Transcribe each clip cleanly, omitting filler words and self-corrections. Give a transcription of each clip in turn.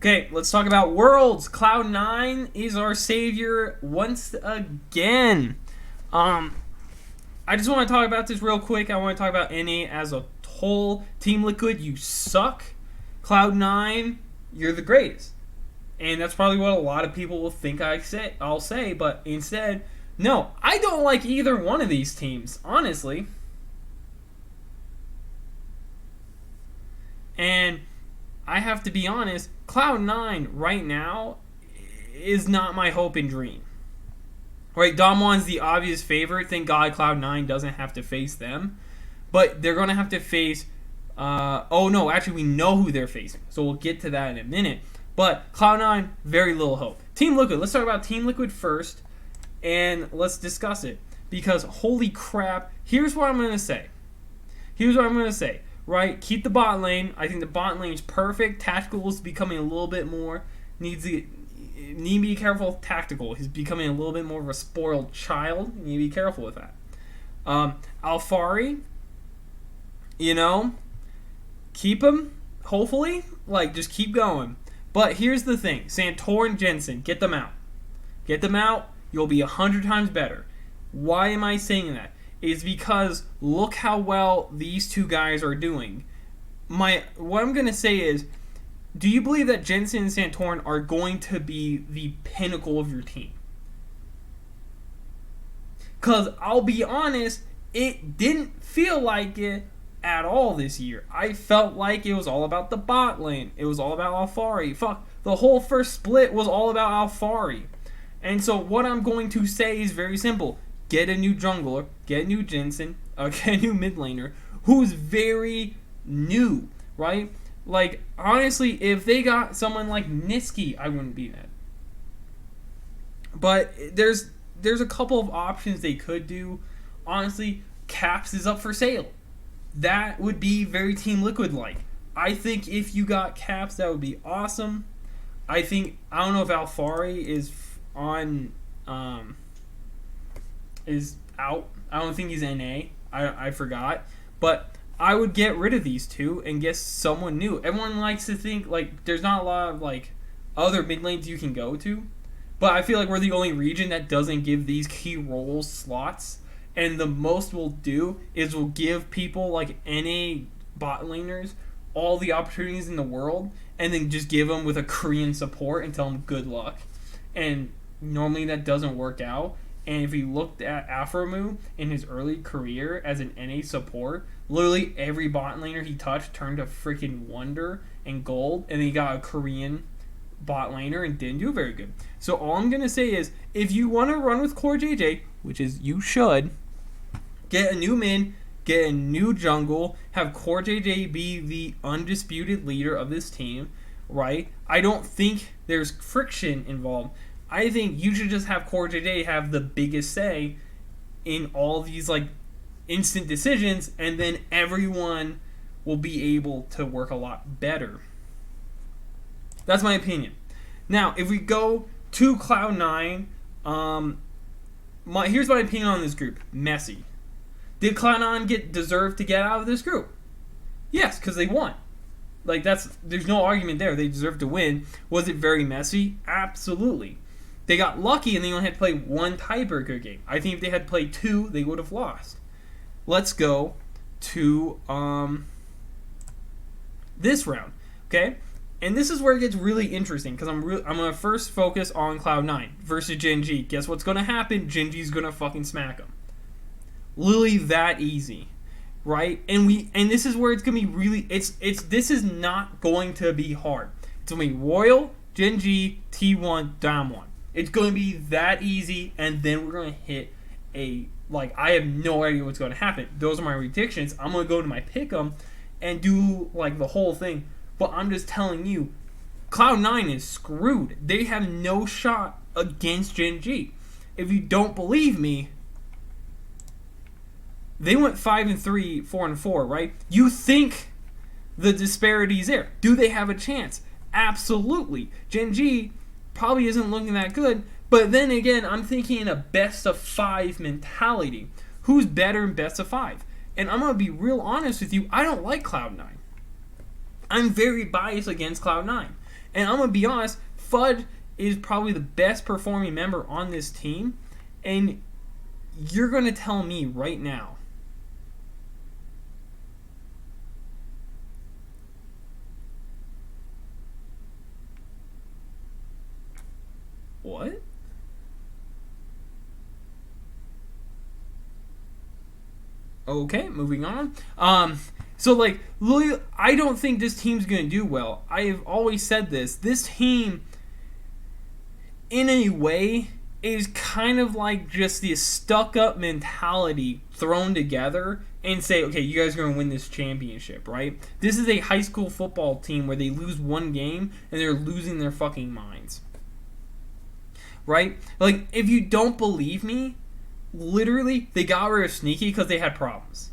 Okay, let's talk about Worlds. Cloud9 is our savior once again. I just want to talk about this real quick. I want to talk about NA as a whole. Team Liquid, you suck. Cloud9, you're the greatest. And that's probably what a lot of people will think I'll say, but instead, no, I don't like either one of these teams, honestly. And I have to be honest, Cloud9 right now is not my hope and dream. Right, Damwon's the obvious favorite. Thank God Cloud9 doesn't have to face them. But they're going to have to face... we know who they're facing. So we'll get to that in a minute. But Cloud9, very little hope. Team Liquid, let's talk about Team Liquid first. And let's discuss it. Because, holy crap, here's what I'm going to say. Right, keep the bot lane. I think the bot lane is perfect. Tactical is becoming a little bit more. Need to be careful with Tactical. He's becoming a little bit more of a spoiled child. You need to be careful with that. Alphari, keep him, hopefully. Just keep going. But here's the thing. Santor and Jensen, get them out. Get them out. You'll be 100 times better. Why am I saying that? It's because look how well these two guys are doing. What I'm going to say is, do you believe that Jensen and Santorin are going to be the pinnacle of your team? Because I'll be honest, it didn't feel like it at all this year. I felt like it was all about the bot lane. It was all about Alphari. Fuck, the whole first split was all about Alphari. And so what I'm going to say is very simple. Get a new jungler, get a new Jensen, get a new mid laner who's very new, right? Honestly, if they got someone like Niski, I wouldn't be mad. But there's a couple of options they could do. Honestly, Caps is up for sale. That would be very Team Liquid-like. I think if you got Caps, that would be awesome. I don't know if Alphari is on... is out. I don't think he's NA. I forgot. But I would get rid of these two and get someone new. Everyone likes to think, there's not a lot of, other mid lanes you can go to. But I feel like we're the only region that doesn't give these key roles slots. And the most we'll do is we'll give people, NA bot laners all the opportunities in the world. And then just give them with a Korean support and tell them good luck. And normally that doesn't work out. And if you looked at Aphromoo in his early career as an NA support, literally every bot laner he touched turned to freaking wonder and gold, and then he got a Korean bot laner and didn't do very good. So all I'm going to say is, if you want to run with CoreJJ, which is you should, get a new mid, get a new jungle, have CoreJJ be the undisputed leader of this team, right? I don't think there's friction involved. I think you should just have CoreJJ have the biggest say in all these instant decisions, and then everyone will be able to work a lot better. That's my opinion. Now, if we go to Cloud9, here's my opinion on this group. Messy. Did Cloud9 deserve to get out of this group? Yes, because they won. There's no argument there. They deserve to win. Was it very messy? Absolutely. They got lucky and they only had to play one tiebreaker game. I think if they had played two, they would have lost. Let's go to this round, okay? And this is where it gets really interesting because I'm going to first focus on Cloud9 versus Gen G. Guess what's going to happen? Gen G's going to fucking smack them. Literally that easy, right? And this is where it's going to be really... This is not going to be hard. It's going to be Royal, Gen G, T1, Damwon. It's going to be that easy, and then we're going to hit I have no idea what's going to happen. Those are my predictions. I'm going to go to my pick'em and do, the whole thing. But I'm just telling you, Cloud9 is screwed. They have no shot against Gen G. If you don't believe me, they went 5-3, 4-4, right? You think the disparity is there. Do they have a chance? Absolutely. Gen G probably isn't looking that good, but then again, I'm thinking in a best of 5 mentality. Who's better in best of 5? And I'm going to be real honest with you, I don't like Cloud9. I'm very biased against Cloud9. And I'm going to be honest, Fudge is probably the best performing member on this team. And you're going to tell me right now. What? Okay, moving on. So like, I don't think this team's gonna do well. I have always said this. This team, in a way, is kind of like just this stuck-up mentality thrown together and say, okay, you guys are gonna win this championship, right? This is a high school football team where they lose one game and they're losing their fucking minds, right? Like, if you don't believe me, literally, they got rid of Sneaky because they had problems.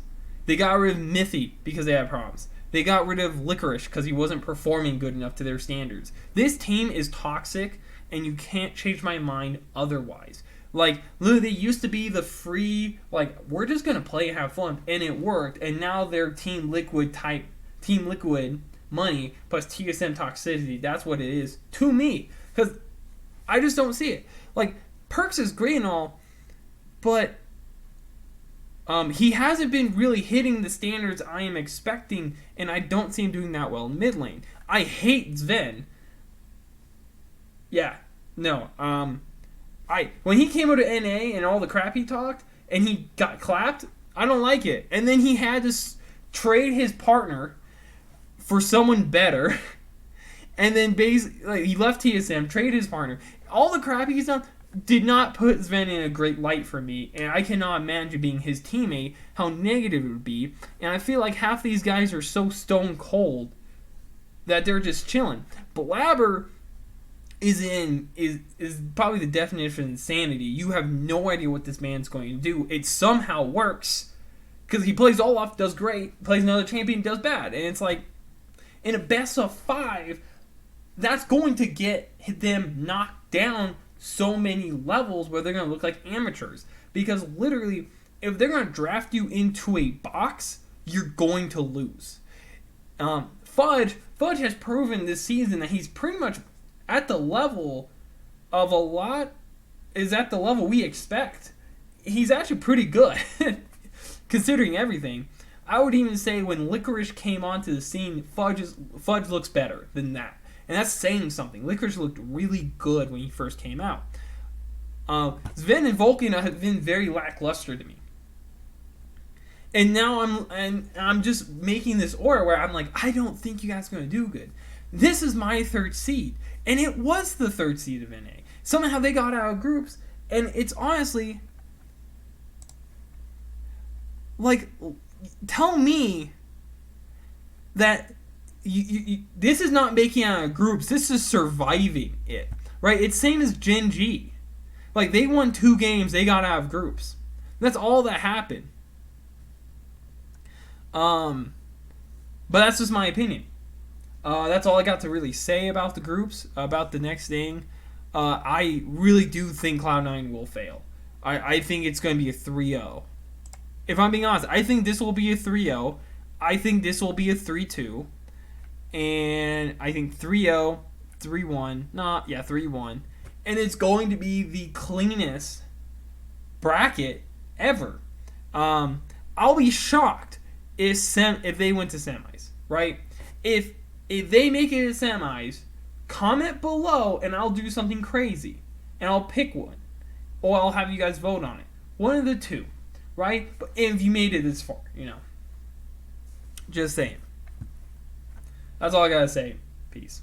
They got rid of Mithy because they had problems. They got rid of Licorice because he wasn't performing good enough to their standards. This team is toxic, and you can't change my mind otherwise. Like, literally, they used to be the free, like, we're just going to play and have fun, and it worked, and now they're Team Liquid money plus TSM toxicity. That's what it is to me, because I just don't see it. Like, Perks is great and all, but he hasn't been really hitting the standards I am expecting, and I don't see him doing that well in mid lane. I hate Zven. Yeah, no. When he came out of NA and all the crap he talked, and he got clapped, I don't like it. And then he had to trade his partner for someone better, and then basically like, he left TSM, traded his partner. All the crap he's done did not put Zven in a great light for me, and I cannot imagine being his teammate, how negative it would be. And I feel like half these guys are so stone cold that they're just chilling. Blabber is probably the definition of insanity. You have no idea what this man's going to do. It somehow works, because he plays Olaf, does great, plays another champion, does bad. And it's like, in a best of 5, that's going to get them knocked down so many levels where they're going to look like amateurs. Because literally, if they're going to draft you into a box, you're going to lose. Fudge has proven this season that he's pretty much at the level of is at the level we expect. He's actually pretty good, considering everything. I would even say when Licorice came onto the scene, Fudge looks better than that. And that's saying something. Licorice looked really good when he first came out. Zven and Vulcan have been very lackluster to me. And now I'm just making this order where I'm like, I don't think you guys are going to do good. This is my 3rd seed. And it was the 3rd seed of NA. Somehow they got out of groups. And it's honestly, like, tell me that this is not making out of groups. This is surviving it, right? It's same as Gen G. Like, they won 2 games. They got out of groups. That's all that happened. But that's just my opinion. That's all I got to really say about the groups, about the next thing. I really do think Cloud9 will fail. I think it's going to be a 3-0. If I'm being honest, I think this will be a 3-0. I think this will be a 3-2. And I think 3-0, 3-1. 3-1. And it's going to be the cleanest bracket ever. I'll be shocked if they went to semis, right? If they make it to semis, comment below and I'll do something crazy. And I'll pick one. Or I'll have you guys vote on it. One of the two, right? But if you made it this far, Just saying. That's all I gotta say. Peace.